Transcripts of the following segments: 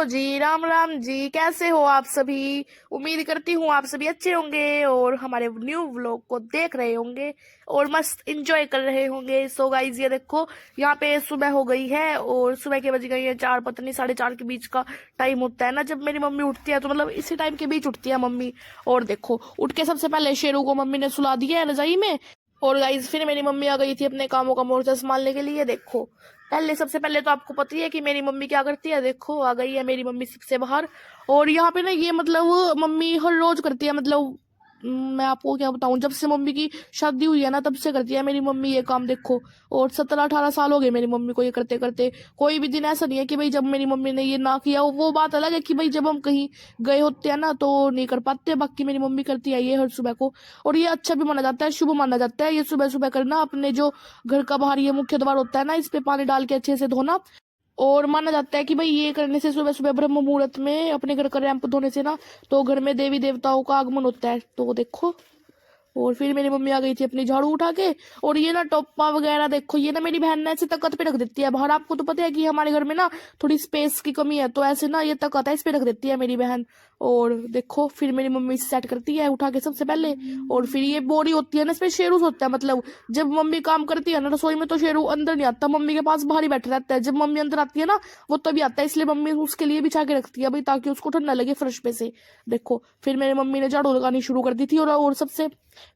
जी, राम राम जी। कैसे हो आप सभी? उम्मीद करती हूँ आप सभी अच्छे होंगे और हमारे न्यू व्लॉग को देख रहे होंगे और मस्त एंजॉय कर रहे होंगे। सो गाइज ये देखो, यहाँ पे सुबह हो गई है और सुबह के बज गई है 4, पता नहीं 4:30 के बीच का टाइम होता है ना जब मेरी मम्मी उठती है, तो मतलब इसी टाइम के बीच उठती है मम्मी। और देखो, उठ के सबसे पहले शेरू को मम्मी ने सुला दिया है रजाई में। और गाइज फिर मेरी मम्मी आ गई थी अपने कामों का मोर्चा संभालने के लिए। देखो, पहले सबसे पहले तो आपको पता ही है कि मेरी मम्मी क्या करती है। देखो, आ गई है मेरी मम्मी सबसे बाहर। और यहाँ पे ना ये मतलब मम्मी हर रोज करती है, मतलब मैं आपको क्या बताऊं, जब से मम्मी की शादी हुई है ना तब से करती है मेरी मम्मी ये काम। देखो, और 17-18 साल हो गए मेरी मम्मी को ये करते करते। कोई भी दिन ऐसा नहीं है कि भाई जब मेरी मम्मी ने ये ना किया हो। वो बात अलग है कि भाई जब हम कहीं गए होते हैं ना तो नहीं कर पाते, बाकी मेरी मम्मी करती है ये हर सुबह को। और ये अच्छा भी माना जाता है, शुभ माना जाता है ये सुबह सुबह करना। अपने जो घर का बाहर ये मुख्य द्वार होता है ना, इस पे पानी डाल के अच्छे से धोना। और माना जाता है कि भाई ये करने से सुबह सुबह ब्रह्म मुहूर्त में अपने घर का रैंप धोने से ना, तो घर में देवी देवताओं का आगमन होता है। तो देखो, और फिर मेरी मम्मी आ गई थी अपनी झाड़ू उठा के। और ये ना टोपा वगैरह देखो, ये ना मेरी बहन ने ऐसे तकत पे रख देती है बाहर। आपको तो पता है कि हमारे घर में ना थोड़ी स्पेस की कमी है, तो ऐसे ना ये तकत है इस पे रख देती है मेरी बहन। और देखो, फिर मेरी मम्मी सेट करती है उठा के सबसे पहले। और फिर ये बोरी होती है ना, इसमें शेरू होता है। मतलब जब मम्मी काम करती है ना रसोई में, तो शेरू अंदर नहीं आता, मम्मी के पास बाहर ही बैठा रहता है। जब मम्मी अंदर आती है ना वो तभी आता है, इसलिए मम्मी उसके लिए बिछा के रखती है भाई, ताकि उसको ठंडा लगे फर्श पे से। देखो, फिर मेरी मम्मी ने झाड़ू लगानी शुरू कर दी थी। और सबसे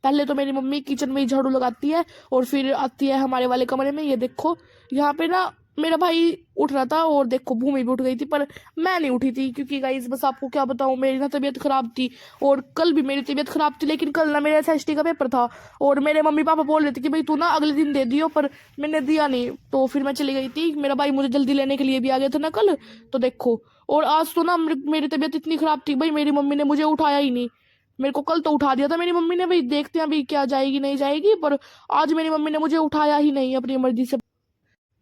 पहले तो मेरी मम्मी किचन में ही झाड़ू लगाती है और फिर आती है हमारे वाले कमरे में। ये देखो, यहाँ पे ना मेरा भाई उठ रहा था और देखो भूमि भी उठ गई थी, पर मैं नहीं उठी थी क्योंकि गाइस बस आपको क्या बताऊं, मेरी ना तबीयत खराब थी। और कल भी मेरी तबीयत खराब थी, लेकिन कल ना मेरे एसएसटी का पेपर था और मेरे मम्मी पापा बोल रहे थे कि भाई तू ना अगले दिन दे दियो, पर मैंने दिया नहीं। तो फिर मैं चली गई थी, मेरा भाई मुझे जल्दी लेने के लिए भी आ गया था ना कल। तो देखो, और आज तो ना मेरी तबीयत इतनी खराब थी भाई, मेरी मम्मी ने मुझे उठाया ही नहीं। मेरे को कल तो उठा दिया था मेरी मम्मी ने, भाई देखते हैं अभी क्या जाएगी नहीं जाएगी, पर आज मेरी मम्मी ने मुझे उठाया ही नहीं अपनी मर्जी से।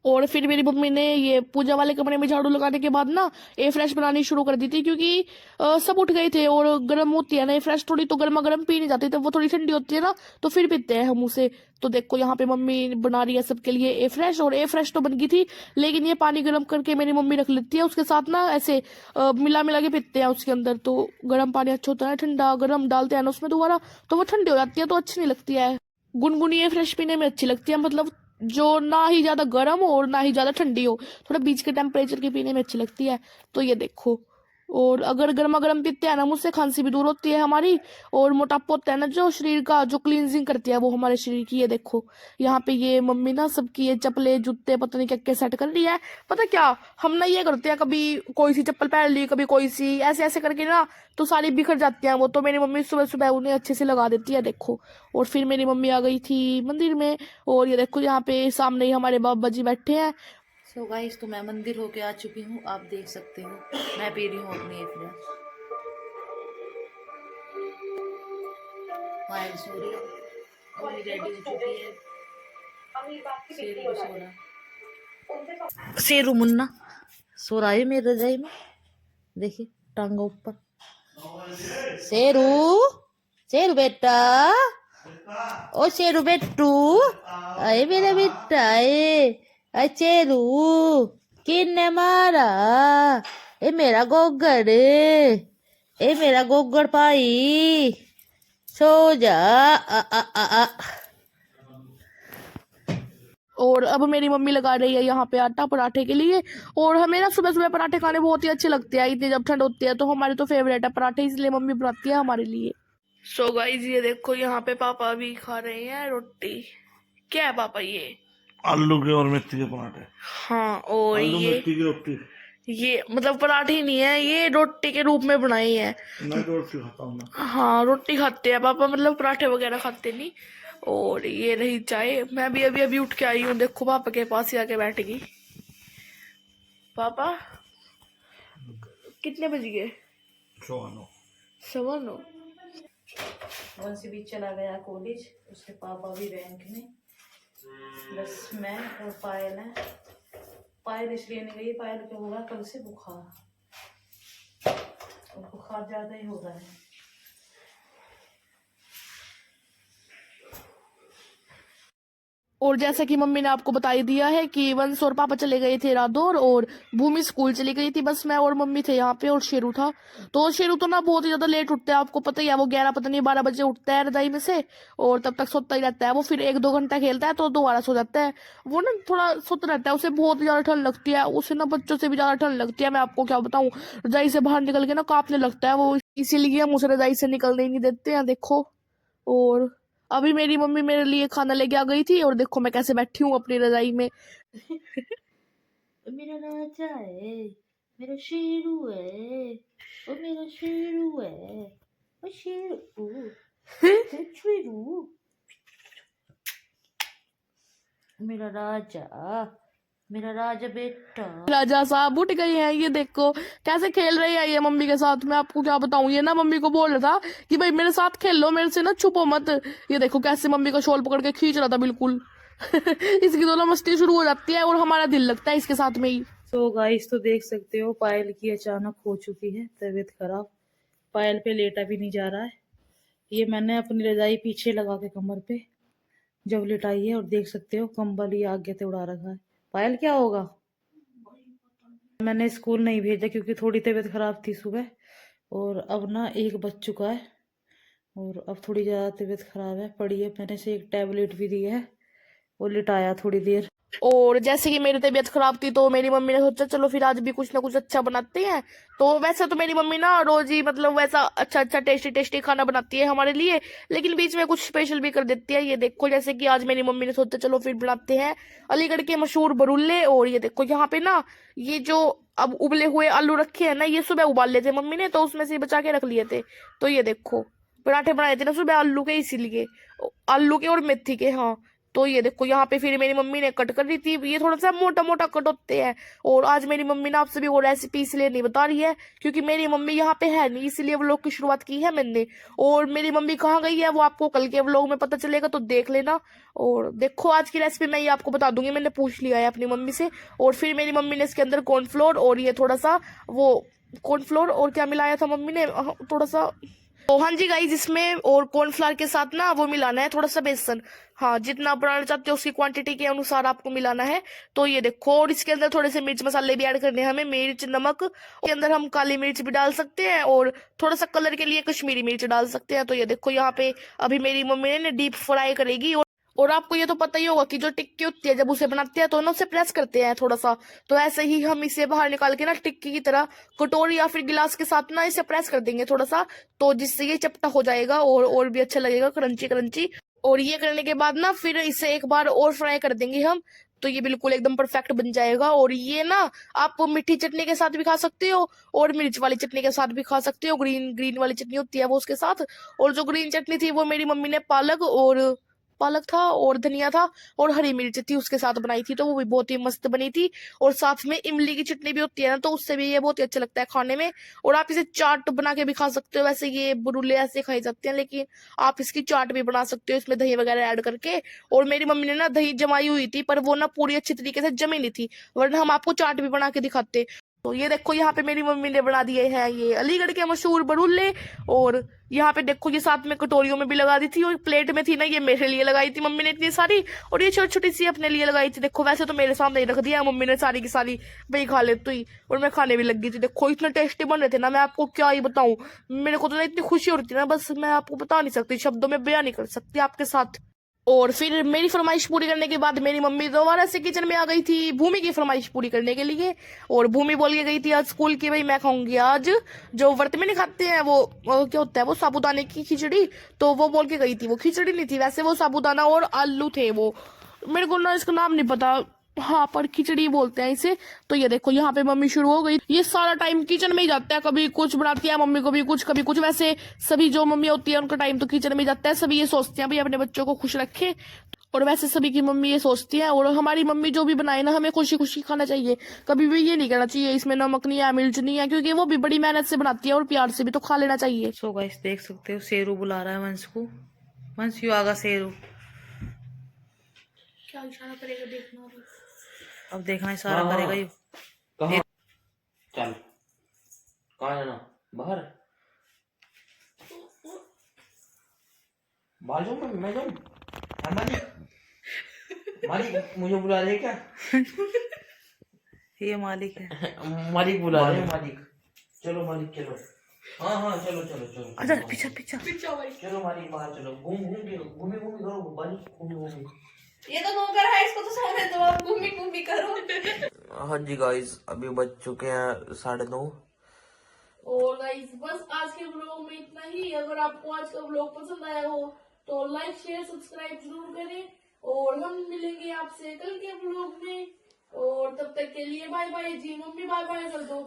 और फिर मेरी मम्मी ने ये पूजा वाले कमरे में झाड़ू लगाने के बाद ना ए फ्रेश बनानी शुरू कर दी थी, क्योंकि सब उठ गए थे। और गर्म होती है ना ए फ्रेश, थोड़ी तो गर्मा गर्म पी नहीं जाती, तो वो थोड़ी ठंडी होती है ना तो फिर पीते हैं हम उसे। तो देखो, यहाँ पे मम्मी बना रही है सबके लिए ए फ्रेश। और ए फ्रेश तो बन गई थी, लेकिन ये पानी गर्म करके मेरी मम्मी रख लेती है, उसके साथ ना ऐसे मिला मिला के पीते हैं उसके अंदर। तो गर्म पानी अच्छा होता है, ठंडा गर्म डालते हैं ना उसमें दोबारा, तो वो ठंडी हो जाती है, तो अच्छी नहीं लगती है। गुनगुनी ये फ्रेश पीने में अच्छी लगती है, मतलब जो ना ही ज्यादा गर्म हो और ना ही ज्यादा ठंडी हो, थोड़ा बीच के टेम्परेचर की पीने में अच्छी लगती है। तो ये देखो, और अगर गर्मा गर्म पीते हैं ना, मुझसे खांसी भी दूर होती है हमारी। और मोटापा होता है ना जो शरीर का, जो क्लींजिंग करती है वो हमारे शरीर की। ये देखो, यहाँ पे ये मम्मी ना सबकी ये चप्पलें जूते पता नहीं क्या क्या सेट कर रही है। पता क्या, हम ना ये करते हैं, कभी कोई सी चप्पल पहन ली, कभी कोई सी, ऐसे ऐसे करके ना तो सारी बिखर जाती हैं वो। तो मेरी मम्मी सुबह सुबह उन्हें अच्छे से लगा देती है। देखो, और फिर मेरी मम्मी आ गई थी मंदिर में। और ये देखो, यहाँ पे सामने ही हमारे बाबा जी बैठे हैं। सो गाइस, तो मैं मंदिर होके आ चुकी हूँ, आप देख सकते हो। मैं पी रही हूँ अपनी एक फ्रेश पायल। सो रही रेडी हो चुकी है। शेरू भी सो रहा, शेरू मुन्ना सो रहा है मेरे रजाई में, देखिए टांगा ऊपर। शेरू, शेरू बेटा, ओ शेरू बेटू, आए मेरा बेटा आए। आए शेरू, किन्ने मारा? ए मेरा गोगड़, ए मेरा गोगड़ भाई, सो जा। आ। और अब मेरी मम्मी लगा रही है यहाँ पे आटा पराठे के लिए। और हमें ना सुबह सुबह पराठे खाने बहुत ही अच्छे लगते हैं, इतनी जब ठंड होती है तो हमारे तो फेवरेट है पराठे, इसलिए मम्मी बनाती है हमारे लिए। सो गाइस ये देखो, यहाँ पे पापा भी खा रहे हैं रोटी। क्या है पापा ये? आलू के और मेथी के पराठे। हाँ, और आलू ये मेथी की रोटी। ये मतलब पराठे ही नहीं है, ये रोटी के रूप में बनाई है। मैं तो रोटी खाता हूँ ना। हाँ, रोटी खाते हैं पापा, मतलब पराठे वगैरह खाते नहीं। और ये रही चाय। मैं भी अभी अभी उठ के आई हूँ, देखो पापा के पास ही आके बैठ गई। पापा, कितने बज गए? 9:15। 9:15। वंशी भी चला गया कॉलेज, उसके पापा भी बैंक में, बस मैं और पायल है। पायल इसलिए नहीं गई, पायल को होगा कल से बुखार, और बुखार ज्यादा ही हो रहा है। और जैसा कि मम्मी ने आपको बता ही दिया है कि वंश और पापा चले गए थे रादौर और भूमि स्कूल चली गई थी, बस मैं और मम्मी थे यहाँ पे और शेरू था। तो शेरू तो ना बहुत ही ज्यादा लेट उठता है, आपको पता ही है, वो 11 पता नहीं 12 बजे उठता है रजाई में से और तब तक सोता ही रहता है। वो फिर 1-2 घंटा खेलता है तो दोबारा सो जाता है। वो ना थोड़ा सोता रहता है, उसे बहुत ज्यादा ठंड लगती है, उसे ना बच्चों से भी ज्यादा ठंड लगती है, मैं आपको क्या बताऊं। रजाई से बाहर निकल के ना कांपने लगता है वो, इसीलिए हम उसे रजाई से निकलने ही नहीं देते हैं, देखो। और अभी मेरी मम्मी मेरे लिए खाना लेके आ गई थी और देखो मैं कैसे बैठी हूँ अपनी रजाई में। मेरा राजा है, मेरा शेरू है, ओ मेरा शेरू है, ओ शेरू, ओ शेरू, मेरा राजा बेटा। राजा साहब उठ गए हैं, ये देखो कैसे खेल रहे हैं ये मम्मी के साथ, मैं आपको क्या बताऊं। ये ना मम्मी को बोल रहा था कि भाई मेरे साथ खेलो, मेरे से ना छुपो मत। ये देखो कैसे मम्मी का शॉल पकड़ के खींच रहा था बिल्कुल। इसकी दोनों मस्ती शुरू हो जाती है और हमारा दिल लगता है इसके साथ में ही। तो गाइस तो देख सकते हो पायल की अचानक हो चुकी है तबीयत खराब। पायल पे लेटा भी नहीं जा रहा है। ये मैंने अपनी रजाई पीछे लगा के कमर पे जब लिटाई है और देख सकते हो कंबल ये आगे से उड़ा रखा है। पायल क्या होगा? मैंने स्कूल नहीं भेजा क्योंकि थोड़ी तबीयत खराब थी सुबह, और अब ना 1 बज चुका है और अब थोड़ी ज़्यादा तबीयत खराब है, पड़ी है। मैंने से एक टैबलेट भी दी है और लिटाया थोड़ी देर। और जैसे कि मेरी तबीयत खराब थी तो मेरी मम्मी ने सोचा चलो फिर आज भी कुछ ना कुछ अच्छा बनाते हैं। तो वैसे तो मेरी मम्मी ना रोज ही मतलब वैसा अच्छा अच्छा टेस्टी टेस्टी खाना बनाती है हमारे लिए, लेकिन बीच में कुछ स्पेशल भी कर देती है। ये देखो जैसे कि आज मेरी मम्मी ने सोचा चलो फिर बनाते हैं अलीगढ़ के मशहूर बरुल्ले। और ये देखो यहाँ पे ना ये जो अब उबले हुए आलू रखे हैं ना, ये सुबह उबाल लेते मम्मी ने तो उसमें से बचा के रख लिए थे। तो ये देखो पराठे बनाए थे ना सुबह आलू के, इसीलिए आलू के और मेथी के। हाँ तो ये देखो यहाँ पे फिर मेरी मम्मी ने कट कर दी थी, ये थोड़ा सा मोटा मोटा कट होते हैं। और आज मेरी मम्मी ना आपसे भी वो रेसिपी इसलिए नहीं बता रही है क्योंकि मेरी मम्मी यहाँ पे है नहीं, इसलिए व्लॉग की शुरुआत की है मैंने। और मेरी मम्मी कहाँ गई है वो आपको कल के व्लॉग में पता चलेगा, तो देख लेना। और देखो आज की रेसिपी मैं ये आपको बता दूंगी, मैंने पूछ लिया है अपनी मम्मी से। और फिर मेरी मम्मी ने इसके अंदर कॉर्नफ्लोर और ये थोड़ा सा वो कॉर्नफ्लोर और क्या मिलाया था मम्मी ने, थोड़ा सा, तो हाँ जी गाइस इसमें और कॉर्नफ्लावर के साथ ना वो मिलाना है थोड़ा सा बेसन। हाँ जितना आप बनाना चाहते हो उसकी क्वांटिटी के अनुसार आपको मिलाना है। तो ये देखो और इसके अंदर थोड़े से मिर्च मसाले भी ऐड करने हैं हमें, मिर्च नमक के अंदर हम काली मिर्च भी डाल सकते हैं और थोड़ा सा कलर के लिए कश्मीरी मिर्च डाल सकते हैं। तो ये देखो यहाँ पे अभी मेरी मम्मी ने डीप फ्राई करेगी। और आपको ये तो पता ही होगा कि जो टिक्की होती है जब उसे बनाते हैं तो ना उसे प्रेस करते हैं थोड़ा सा, तो ऐसे ही हम इसे बाहर निकाल के ना टिक्की की तरह कटोरी या फिर गिलास के साथ ना इसे प्रेस कर देंगे थोड़ा सा, तो जिससे ये चपटा हो जाएगा और भी अच्छा लगेगा, क्रंची क्रंची। और ये करने के बाद ना फिर इसे एक बार और फ्राई कर देंगे हम, तो ये बिल्कुल एकदम परफेक्ट बन जाएगा। और ये ना आप मीठी चटनी के साथ भी खा सकते हो और मिर्च वाली चटनी के साथ भी खा सकते हो, ग्रीन ग्रीन वाली चटनी होती है वो उसके साथ। और जो ग्रीन चटनी थी वो मेरी मम्मी ने पालक था और धनिया था और हरी मिर्च थी उसके साथ बनाई थी, तो वो भी बहुत ही मस्त बनी थी। और साथ में इमली की चटनी भी होती है ना, तो उससे भी ये बहुत ही अच्छा लगता है खाने में। और आप इसे चाट बना के भी खा सकते हो, वैसे ये बुरुले ऐसे खाए जाते हैं लेकिन आप इसकी चाट भी बना सकते हो इसमें दही वगैरह ऐड करके। और मेरी मम्मी ने ना दही जमाई हुई थी पर वो ना पूरी अच्छी तरीके से जमी नहीं थी, वरना हम आपको चाट भी बना के दिखाते। तो ये देखो यहाँ पे मेरी मम्मी ने बना दिए हैं ये अलीगढ़ के मशहूर बरुल्ले। और यहाँ पे देखो ये साथ में कटोरियों में भी लगा दी थी और प्लेट में थी ना, ये मेरे लिए लगाई थी मम्मी ने इतनी सारी, और ये छोटी छोटी सी अपने लिए लगाई थी। देखो वैसे तो मेरे सामने ही रख दिया मम्मी ने सारी की सारी, वही खा लेती हुई और मैं खाने भी लग गई थी। देखो इतने टेस्टी बन रहे थे ना, मैं आपको क्या ही बताऊं, मेरे को तो ना इतनी खुशी हो रही थी ना, बस मैं आपको बता नहीं सकती, शब्दों में बयान नहीं कर सकती आपके साथ। और फिर मेरी फरमाइश पूरी करने के बाद मेरी मम्मी दोबारा से किचन में आ गई थी भूमि की फरमाइश पूरी करने के लिए। और भूमि बोल के गई थी आज स्कूल की, भाई मैं खाऊंगी आज जो व्रत में नहीं खाते हैं वो क्या होता है वो साबूदाने की खिचड़ी। तो वो बोल के गई थी, वो खिचड़ी नहीं थी वैसे, वो साबूदाना और आलू थे, वो मेरे को ना इसका नाम नहीं पता, हाँ पर खिचड़ी बोलते हैं इसे। तो ये देखो यहाँ पे मम्मी शुरू हो गई, ये सारा टाइम किचन में ही जाता है, कभी कुछ बनाती है मम्मी, कभी कुछ कभी कुछ, वैसे सभी जो मम्मी होती है उनका टाइम तो किचन में ही जाता है। सभी ये सोचते हैं भाई अपने बच्चों को खुश रखें, और वैसे सभी की मम्मी ये सोचती है। और हमारी मम्मी जो भी बनाए ना हमें खुशी खुशी खाना चाहिए, कभी भी ये नहीं कहना चाहिए इसमें नमक नहीं है मिर्च नहीं है, क्योंकि वो भी बड़ी मेहनत से बनाती है और प्यार से भी तो खा लेना चाहिए। सो गाइस देख सकते हो शेरू बुला रहा है वंश को। वंश यू आगा शेरू, क्या इशारा करेगा देखना, अब देखना इशारा करेगा ये। कहाँ? चल कहाँ जाना? बाहर बाहर जाऊँ मैं जाऊँ? मालिक मुझे बुला रहे क्या? ये मालिक है। मालिक बुला रहे हैं, मालिक। चलो मालिक चलो। हाँ चलो चलो चलो। अच्छा पीछा पीछा। चलो मालिक बाहर चलो। घूमी करो मालिक, घूमी। ये तो नौकर है, इसको तो सोने दो, आप घूमी करो। हाँ जी गाइस, अभी बज चुके हैं 9:30। और गाइस बस आज के ब्लॉग में इतना ही। अगर आपको आज का ब्लॉग पसंद आया हो तो लाइक शेयर सब्सक्राइब जरूर करें, और हम मिलेंगे आपसे कल के ब्लॉग में। और तब तक के लिए बाय बाय जी। मम्मी बाय बाय कर दो।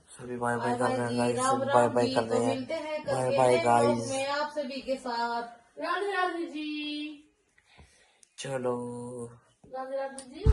सभी बाय बाय कर रहे हैं गाइस, राम सभी बाय राम बाय जी, कर तो रहे मिलते हैं हैं। कल बाय के बाय नए ब्लॉग गाइस। में आप सभी के साथ। राधे राधे जी। चलो। राधे राधे जी।